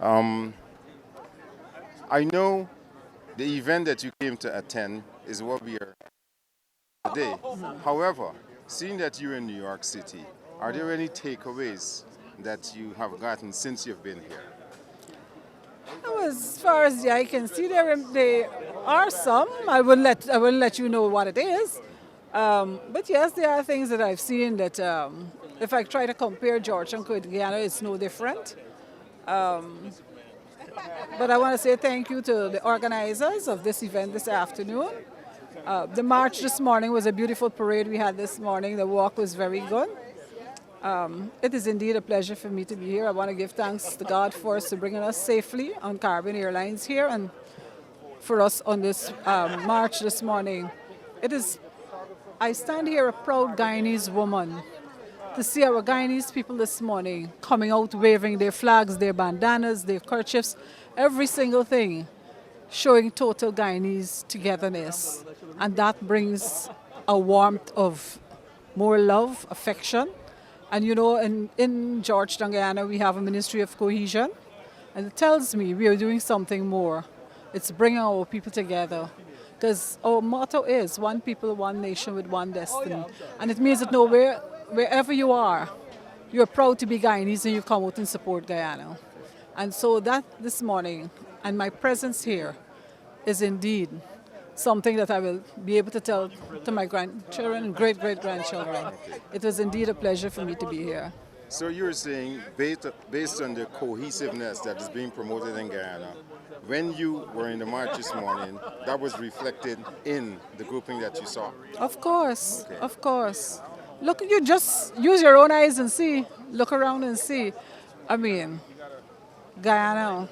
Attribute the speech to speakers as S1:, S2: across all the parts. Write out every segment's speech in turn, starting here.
S1: Um, I know the event that you came to attend is what we are today. However, seeing that you're in New York City, are there any takeaways that you have gotten since you've been here?
S2: As far as the eye can see, there are some. I will let you know what it is. But yes, there are things that I've seen that if I try to compare Georgetown with Guyana, it's no different. But I want to say thank you to the organizers of this event this afternoon. The march this morning was a beautiful parade we had this morning. The walk was very good. It is indeed a pleasure for me to be here. I want to give thanks to God first for bringing us safely on Caribbean Airlines here and for us on this march this morning. It is, I stand here a proud Guyanese woman to see our Guyanese people this morning coming out waving their flags, their bandanas, their kerchiefs, every single thing, showing total Guyanese togetherness. And that brings a warmth of more love, affection. And you know, in Georgetown, Guyana, we have a Ministry of Cohesion, and it tells me we are doing something more. It's bringing our people together. Because our motto is one people, one nation with one destiny. And it means that wherever you are, you're proud to be Guyanese and you come out and support Guyana. And so that this morning, and my presence here, is indeed something that I will be able to tell to my grandchildren and great-great-grandchildren. It was indeed a pleasure for me to be here.
S1: So you're saying, based on the cohesiveness that is being promoted in Guyana, when you were in the march this morning, that was reflected in the grouping that you saw?
S2: Of course,
S1: Okay.
S2: of course. Look, you just use your own eyes and see. Look around and see. I mean, Guyana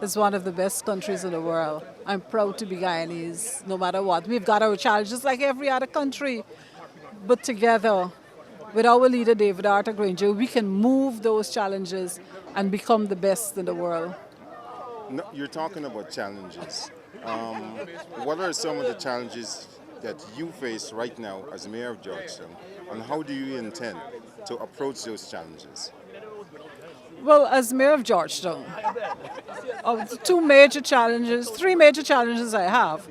S2: is one of the best countries in the world. I'm proud to be Guyanese, no matter what. We've got our challenges like every other country, but together, with our leader David Arthur Granger, we can move those challenges and become the best in the world.
S1: No, you're talking about challenges. What are some of the challenges that you face right now as mayor of Georgetown, and how do you intend to approach those challenges?
S2: Well, as mayor of Georgetown, of the three major challenges I have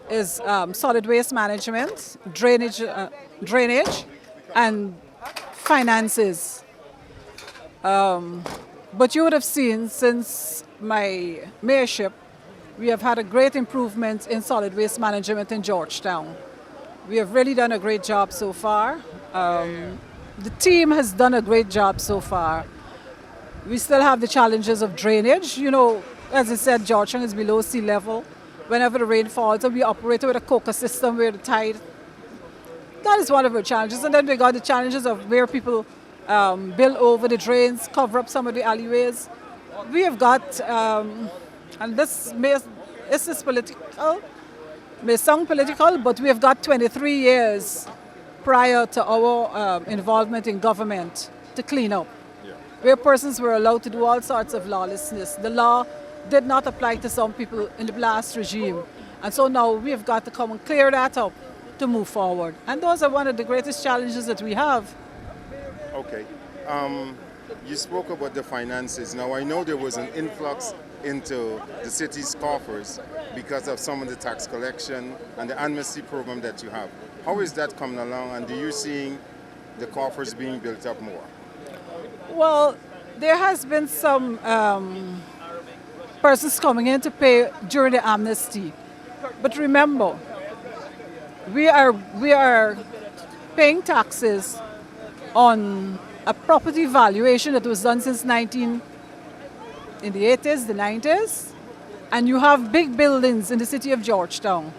S2: is solid waste management, drainage, and finances. But you would have seen since my mayorship, we have had a great improvement in solid waste management in Georgetown. We have really done a great job so far. The team has done a great job so far. We still have the challenges of drainage. You know, as I said, Georgetown is below sea level. Whenever the rain falls, and we operate with a coca system where the tide. That is one of our challenges. And then we got the challenges of where people build over the drains, cover up some of the alleyways. We have got, and this is political, may sound political, but we have got 23 years prior to our involvement in government to clean up, where persons were allowed to do all sorts of lawlessness. The law did not apply to some people in the last regime. And so now we have got to come and clear that up to move forward. And those are one of the greatest challenges that we have.
S1: Okay. You spoke about the finances. Now, I know there was an influx into the city's coffers because of some of the tax collection and the amnesty program that you have. How is that coming along, and do you seeing the coffers being built up more?
S2: Well, there has been some persons coming in to pay during the amnesty. But remember, we are paying taxes on a property valuation that was done since in the 80s, the 90s, and you have big buildings in the city of Georgetown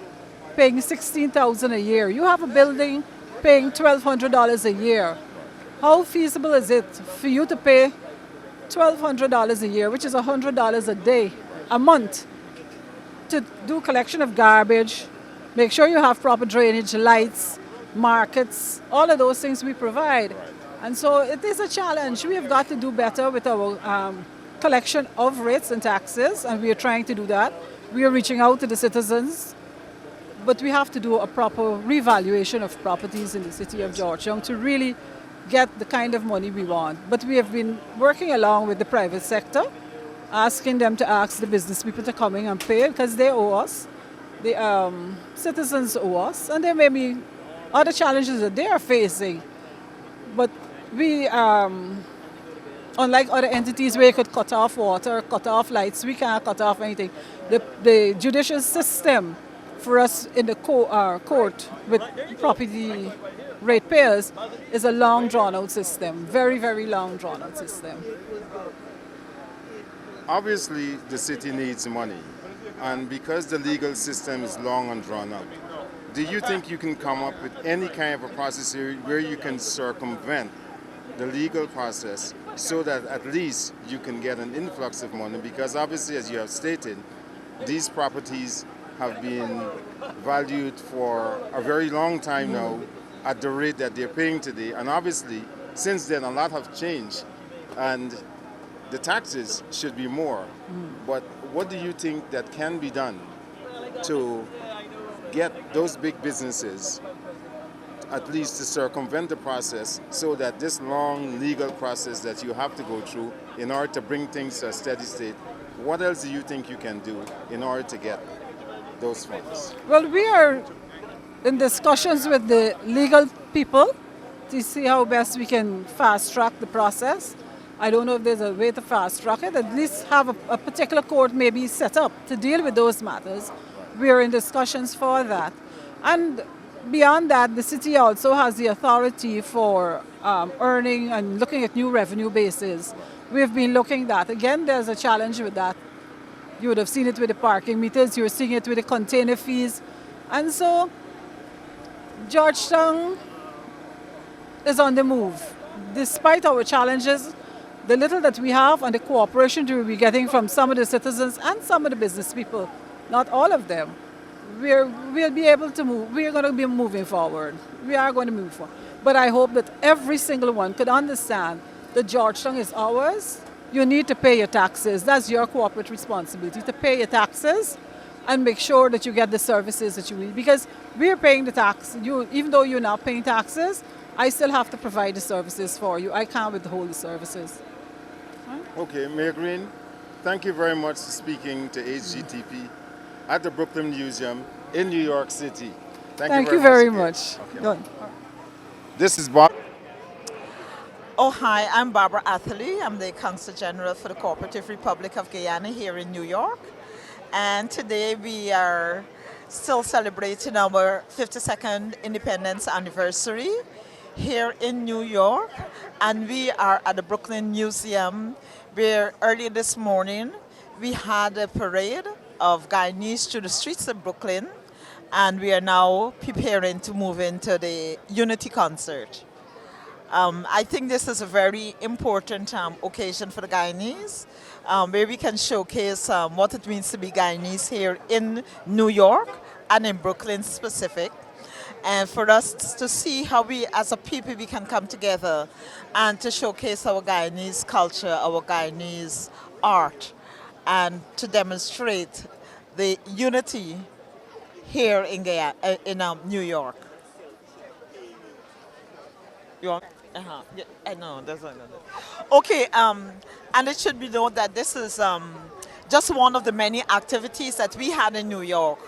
S2: paying $16,000 a year. You have a building paying $1,200 a year. How feasible is it for you to pay $1,200 a year, which is $100 a day, a month, to do collection of garbage, make sure you have proper drainage, lights, markets, all of those things we provide. And so it is a challenge. We have got to do better with our collection of rates and taxes, and we are trying to do that. We are reaching out to the citizens, but we have to do a proper revaluation of properties in the city of Georgetown to really get the kind of money we want. But we have been working along with the private sector asking them to ask the business people to come in and pay because they owe us. The citizens owe us, and there may be other challenges that they are facing. But we, unlike other entities where you could cut off water, cut off lights, we can't cut off anything. The judicial system for us in the court with property ratepayers is a long drawn out system, very, very long drawn out system.
S1: Obviously, the city needs money, and because the legal system is long and drawn out, do you think you can come up with any kind of a process here where you can circumvent the legal process so that at least you can get an influx of money? Because obviously, as you have stated, these properties have been valued for a very long time now at the rate that they're paying today. And obviously, since then, a lot have changed, and the taxes should be more. But what do you think that can be done to get those big businesses at least to circumvent the process so that this long legal process that you have to go through in order to bring things to a steady state, what else do you think you can do in order to get those funds?
S2: Well, we are in discussions with the legal people to see how best we can fast track the process. I don't know if there's a way to fast track it, at least have a particular court maybe set up to deal with those matters. We are in discussions for that. And beyond that, the city also has the authority for earning and looking at new revenue bases. We've been looking at that. Again, there's a challenge with that. You would have seen it with the parking meters, you're seeing it with the container fees. And so, Georgetown is on the move. Despite our challenges, the little that we have and the cooperation we'll be getting from some of the citizens and some of the business people, not all of them, we'll be able to move. We're going to be moving forward. We are going to move forward. But I hope that every single one could understand that Georgetown is ours. You need to pay your taxes. That's your corporate responsibility, to pay your taxes and make sure that you get the services that you need. Because we're paying the tax. Even though you're not paying taxes, I still have to provide the services for you. I can't withhold the services.
S1: Okay, Mayor Green, thank you very much for speaking to HGTP at the Brooklyn Museum in New York City.
S2: Thank you very much.
S1: Okay. This is Bob.
S3: Oh, hi, I'm Barbara Athley. I'm the Consul General for the Cooperative Republic of Guyana here in New York. And today we are still celebrating our 52nd independence anniversary here in New York. And we are at the Brooklyn Museum where earlier this morning we had a parade of Guyanese through the streets of Brooklyn. And we are now preparing to move into the Unity concert. I think this is a very important occasion for the Guyanese, where we can showcase what it means to be Guyanese here in New York and in Brooklyn specific, and for us to see how we as a people we can come together and to showcase our Guyanese culture, our Guyanese art, and to demonstrate the unity here in New York. You want? Yeah, I know. That's not. Okay. And it should be known that this is just one of the many activities that we had in New York.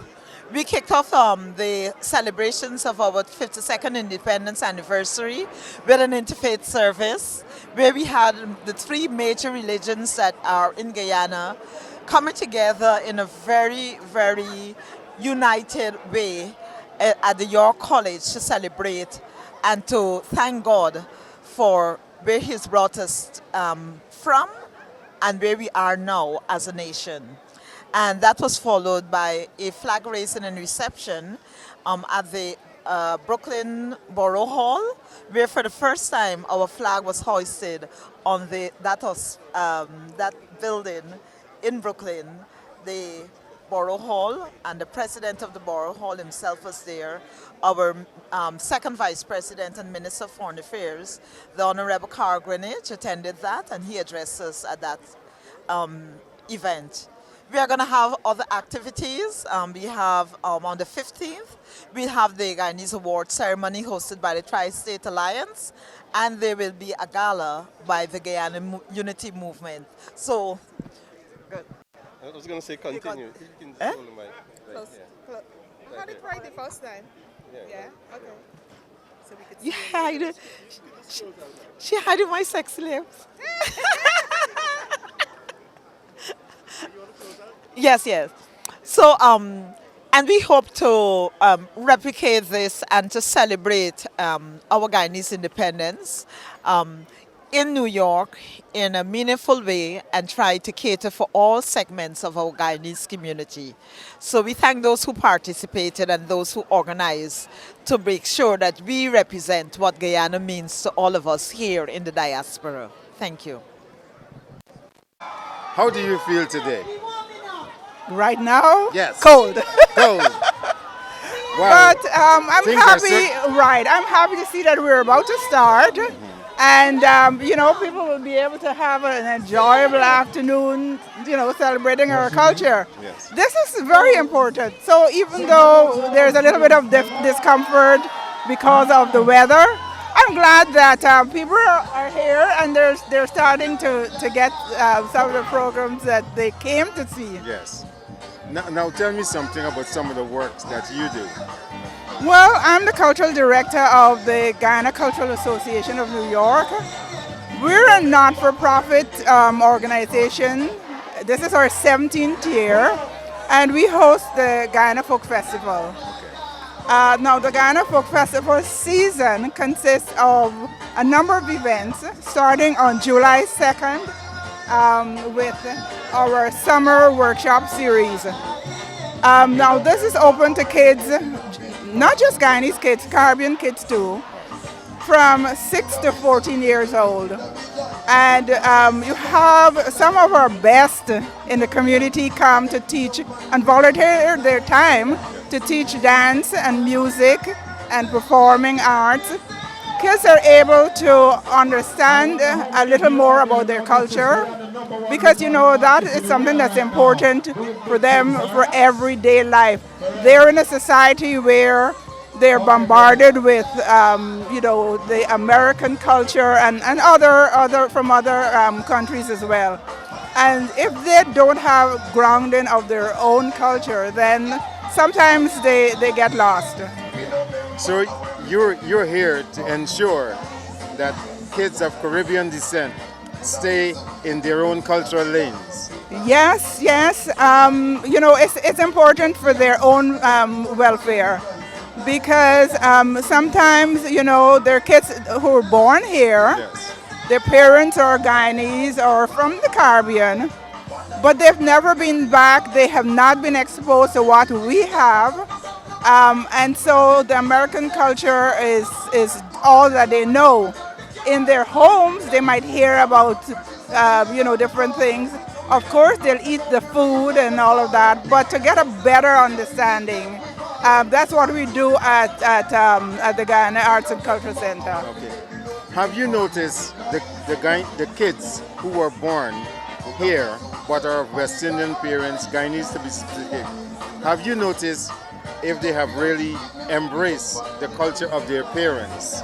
S3: We kicked off the celebrations of our 52nd independence anniversary with an interfaith service where we had the three major religions that are in Guyana coming together in a very, very united way at the York College to celebrate and to thank God for where He's brought us from and where we are now as a nation. And that was followed by a flag raising and reception at the Brooklyn Borough Hall, where for the first time our flag was hoisted on that building in Brooklyn, the Borough Hall, and the president of the Borough Hall himself was there. Our second vice president and minister of foreign affairs, the Honorable Carl Greenwich, attended that, and he addressed us at that event. We are going to have other activities. We have on the 15th, we have the Guyanese Award ceremony hosted by the Tri-State Alliance, and there will be a gala by the Guyana Unity Movement. So
S4: I was going to say continue. You can just
S3: Eh?
S4: hold the mic. Right
S5: Close.
S4: here.
S5: You
S4: Right
S5: had it
S4: here.
S5: right the first time.
S4: Yeah.
S5: Yeah? Okay. So we could
S3: You
S5: see your lips.
S3: hide. She hiding my sexy lips. Yes, yes. So, and we hope to replicate this and to celebrate our Guyanese independence in New York in a meaningful way and try to cater for all segments of our Guyanese community. So we thank those who participated and those who organized to make sure that we represent what Guyana means to all of us here in the diaspora. Thank you.
S1: How do you feel today?
S6: Right now,
S1: Yes.
S6: cold.
S1: Cold. Wow.
S6: But I'm
S1: Things are
S6: happy, right? I'm happy to see that we're about to start. And, people will be able to have an enjoyable afternoon, celebrating our culture.
S1: Yes.
S6: This is very important. So even though there's a little bit of discomfort because of the weather, I'm glad that people are here and they're starting to get some of the programs that they came to see.
S1: Yes. Now tell me something about some of the works that you do.
S6: Well, I'm the cultural director of the Guyana Cultural Association of New York. We're a not-for-profit organization. This is our 17th year, and we host the Guyana Folk Festival. Now, the Guyana Folk Festival season consists of a number of events, starting on July 2nd with our summer workshop series. Now, this is open to kids, not just Guyanese kids, Caribbean kids too, from 6 to 14 years old. And you have some of our best in the community come to teach and volunteer their time to teach dance and music and performing arts. Kids are able to understand a little more about their culture because that is something that's important for them for everyday life. They're in a society where they're bombarded with the American culture and other from other countries as well. And if they don't have grounding of their own culture, then sometimes they get lost.
S1: So you're here to ensure that kids of Caribbean descent stay in their own cultural lanes.
S6: Yes, yes. It's important for their own welfare because sometimes, there are kids who are born here,
S1: Yes.
S6: their parents are Guyanese or from the Caribbean, but they've never been back. They have not been exposed to what we have. And so the American culture is all that they know. In their homes, they might hear about, different things. Of course, they'll eat the food and all of that, but to get a better understanding, that's what we do at the Guyana Arts and Culture Center.
S1: Okay. Have you noticed the kids who were born here but are of West Indian parents, Guyanese to be specific, have you noticed if they have really embraced the culture of their parents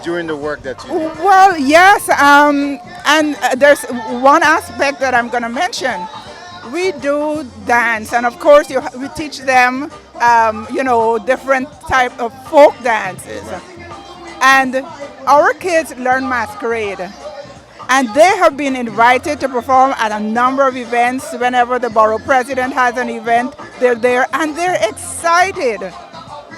S1: during the work that you do?
S6: Well, yes, and there's one aspect that I'm going to mention. We do dance, and of course, we teach them, different type of folk dances. And our kids learn masquerade. And they have been invited to perform at a number of events. Whenever the borough president has an event, they're there, and they're excited.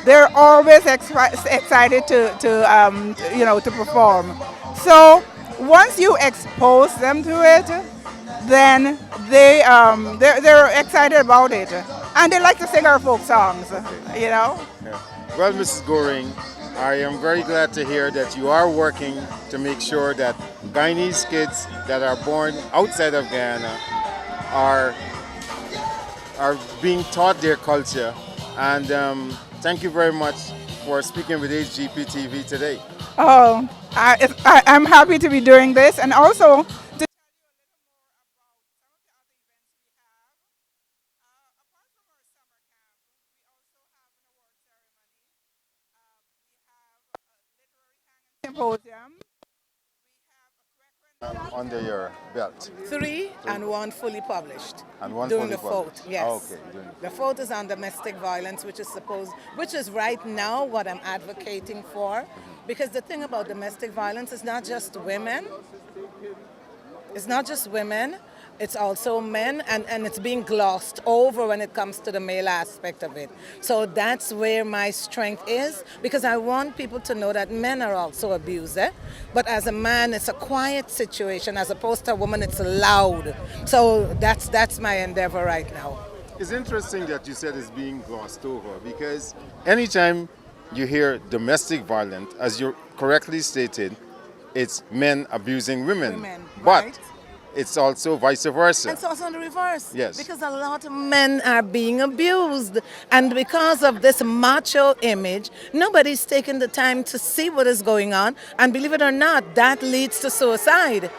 S6: They're always excited to perform. So once you expose them to it, then they're excited about it, and they like to sing our folk songs.
S1: Yeah. Well, Mrs. Goring, I am very glad to hear that you are working to make sure that Guyanese kids that are born outside of Guyana are being taught their culture. And thank you very much for speaking with HGP TV today.
S6: Oh, I'm happy to be doing this, and also to symposium.
S1: under your belt?
S5: 3 and 1 fully published.
S1: And one
S5: doing
S1: fully
S5: the vote,
S1: published.
S5: yes.
S1: Okay, doing the
S5: The vote is on domestic violence, which is right now what I'm advocating for. Because the thing about domestic violence is not just women. It's not just women. It's also men, and it's being glossed over when it comes to the male aspect of it. So that's where my strength is, because I want people to know that men are also abused. But as a man, it's a quiet situation. As opposed to a woman, it's loud. So that's my endeavor right now.
S1: It's interesting that you said it's being glossed over, because anytime you hear domestic violence, as you correctly stated, it's men abusing women. But
S5: right?
S1: it's also vice versa.
S5: And it's also in the reverse.
S1: Yes.
S5: Because a lot of men are being abused. And because of this macho image, nobody's taking the time to see what is going on. And believe it or not, that leads to suicide.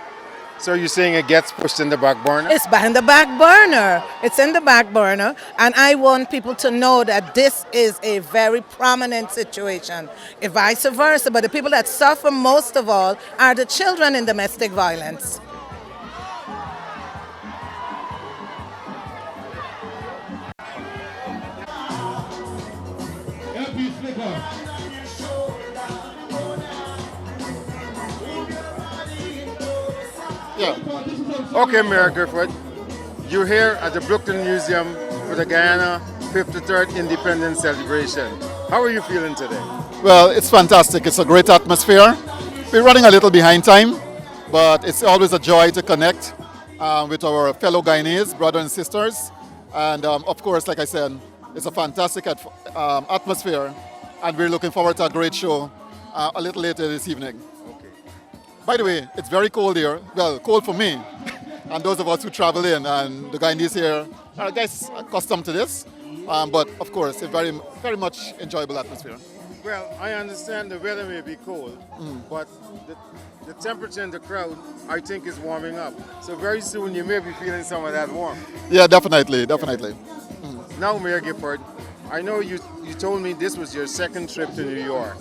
S1: So you're saying it gets pushed in the back burner?
S5: It's behind the back burner. It's in the back burner. And I want people to know that this is a very prominent situation. Vice versa. But the people that suffer most of all are the children in domestic violence.
S1: Yeah. Okay, Mayor Griffith, you're here at the Brooklyn Museum for the Guyana 53rd Independence Celebration. How are you feeling today?
S7: Well, it's fantastic. It's a great atmosphere. We're running a little behind time, but it's always a joy to connect with our fellow Guyanese, brothers and sisters. And of course, like I said, it's a fantastic atmosphere, and we're looking forward to a great show a little later this evening.
S1: Okay.
S7: By the way, it's very cold here. Well, cold for me, and those of us who travel in, and the Guyanese here are, I guess, accustomed to this. But of course, a very, very much enjoyable atmosphere.
S1: Well, I understand the weather may be cold, but the temperature in the crowd, I think, is warming up. So very soon you may be feeling some of that warmth.
S7: Yeah, definitely, definitely.
S1: Now, Mayor Gifford, I know you told me this was your second trip to New York.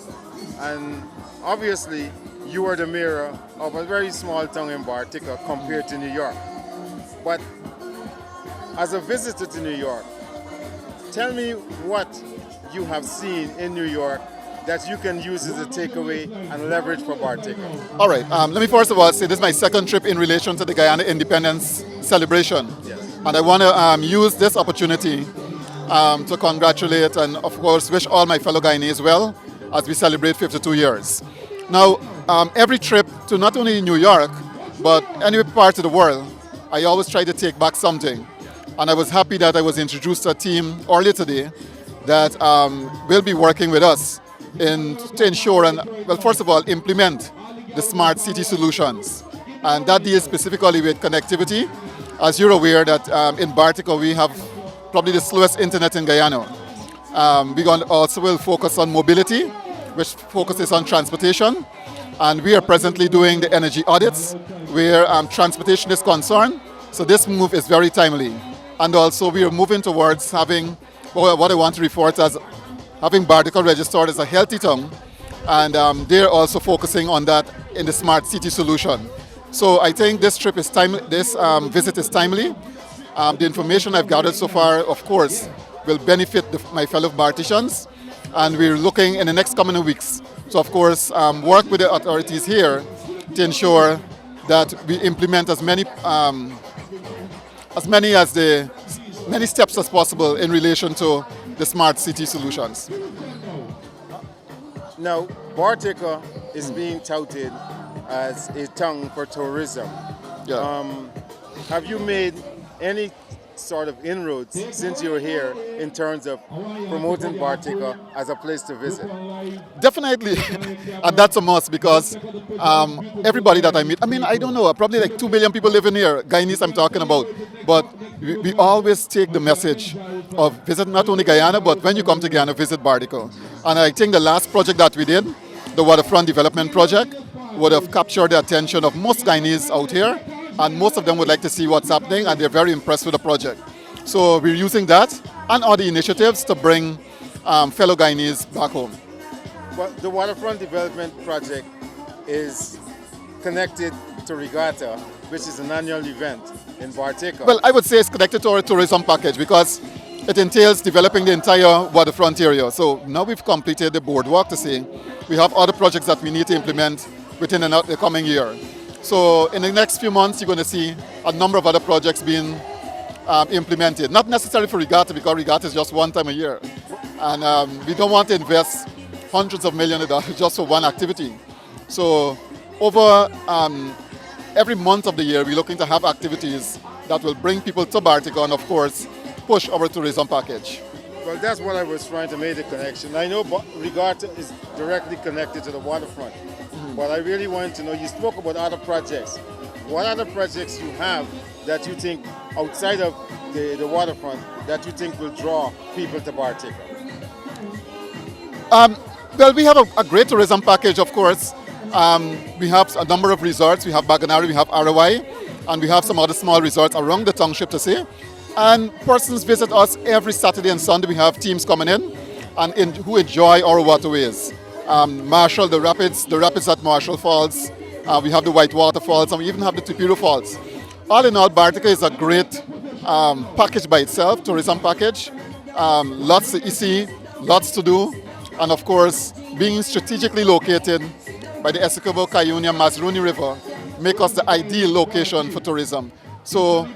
S1: And obviously, you are the mayor of a very small town in Bartica compared to New York. But as a visitor to New York, tell me what you have seen in New York that you can use as a takeaway and leverage for Bartica.
S7: All right, let me first of all say this is my second trip in relation to the Guyana Independence celebration.
S1: Yes.
S7: And I want to use this opportunity to congratulate and, of course, wish all my fellow Guyanese well as we celebrate 52 years. Now, every trip to not only New York, but any part of the world, I always try to take back something. And I was happy that I was introduced to a team earlier today that will be working with us to ensure and, well, first of all, implement the smart city solutions. And that deals specifically with connectivity. As you're aware that in Bartica we have probably the slowest internet in Guyana. We're going to also will focus on mobility, which focuses on transportation. And we are presently doing the energy audits where transportation is concerned. So this move is very timely. And also we are moving towards having what I want to refer to as having Bartica registered as a healthy town. And they're also focusing on that in the smart city solution. So I think this trip is timely, this visit is timely. The information I've gathered so far, of course, will benefit my fellow Barticians. And we're looking in the next coming weeks to, of course, work with the authorities here to ensure that we implement as many steps as possible in relation to the smart city solutions.
S1: Now, Bartica is being touted as a town for tourism.
S7: Yeah.
S1: Have you made any sort of inroads since you're here in terms of promoting Bartica as a place to visit?
S7: Definitely, and that's a must because everybody that I meet, I mean, I don't know, probably like 2 billion people living here, Guyanese I'm talking about, but we always take the message of visit not only Guyana, but when you come to Guyana, visit Bartica. And I think the last project that we did, the Waterfront Development Project, would have captured the attention of most Guyanese out here, and most of them would like to see what's happening, and they're very impressed with the project. So we're using that and other initiatives to bring fellow Guyanese back home.
S1: But the Waterfront Development Project is connected back to Regatta, which is an annual event in Bartica.
S7: Well, I would say it's connected to our tourism package because it entails developing the entire waterfront area. So now we've completed the boardwalk to say we have other projects that we need to implement within the coming year. So in the next few months, you're going to see a number of other projects being implemented. Not necessarily for Regatta, because Regatta is just one time a year. And we don't want to invest hundreds of millions of dollars just for one activity. So over every month of the year, we're looking to have activities that will bring people to Bartica and, of course, push our tourism package.
S1: Well, that's what I was trying to make the connection. I know Regatta is directly connected to the waterfront, but I really want to know, you spoke about other projects. What other projects you have that you think outside of the waterfront that you think will draw people to Bartica?
S7: Well, we have a great tourism package, of course. We have a number of resorts. We have Baganari, we have Arawai, and we have some other small resorts around the township to see. And persons visit us every Saturday and Sunday. We have teams coming in and who enjoy our waterways. Marshall, the rapids at Marshall Falls. We have the White Waterfalls, and we even have the Tipiru Falls. All in all, Bartica is a great package by itself, tourism package. Lots to see, lots to do, and of course, being strategically located by the Essequibo, Cayunia, Mazruni River, make us the ideal location for tourism. So,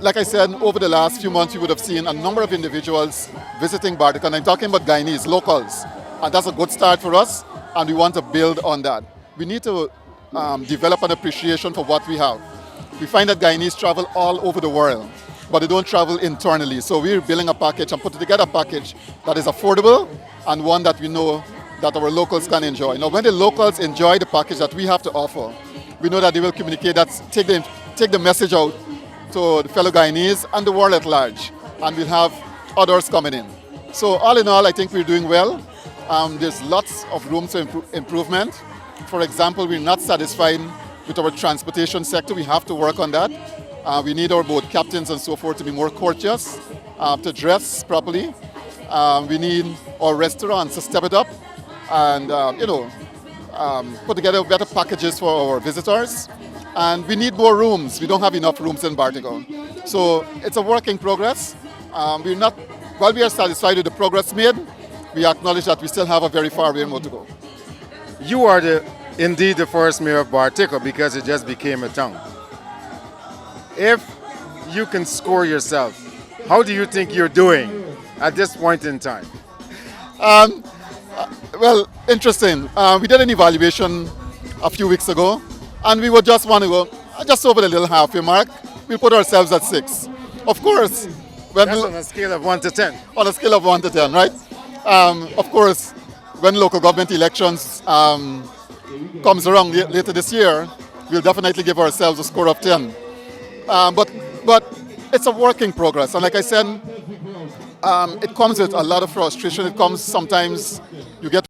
S7: like I said, over the last few months, you would have seen a number of individuals visiting Bartica, and I'm talking about Guyanese, locals. And that's a good start for us, and we want to build on that. We need to develop an appreciation for what we have. We find that Guyanese travel all over the world, but they don't travel internally. So we're building a package and putting together a package that is affordable and one that we know that our locals can enjoy. Now, when the locals enjoy the package that we have to offer, we know that they will communicate that, take the message out to the fellow Guyanese and the world at large, and we'll have others coming in. So all in all, I think we're doing well. There's lots of room for improvement. For example, we're not satisfied with our transportation sector. We have to work on that. We need our boat captains and so forth to be more courteous, to dress properly. We need our restaurants to step it up and put together better packages for our visitors. And we need more rooms. We don't have enough rooms in Bartica. So it's a work in progress. While we are satisfied with the progress made, we acknowledge that we still have a very far way more to go.
S1: You are indeed the first mayor of Bartica because it just became a town. If you can score yourself, how do you think you're doing at this point in time?
S7: Well, interesting. We did an evaluation a few weeks ago, and we would just want to go just over the little halfway mark. We put ourselves at 6. Of course,
S1: That's on a scale of 1 to 10.
S7: On a scale of 1 to 10, right? Of course, when local government elections comes around later this year, we'll definitely give ourselves a score of 10. But it's a work in progress, and like I said, it comes with a lot of frustration. It comes sometimes you get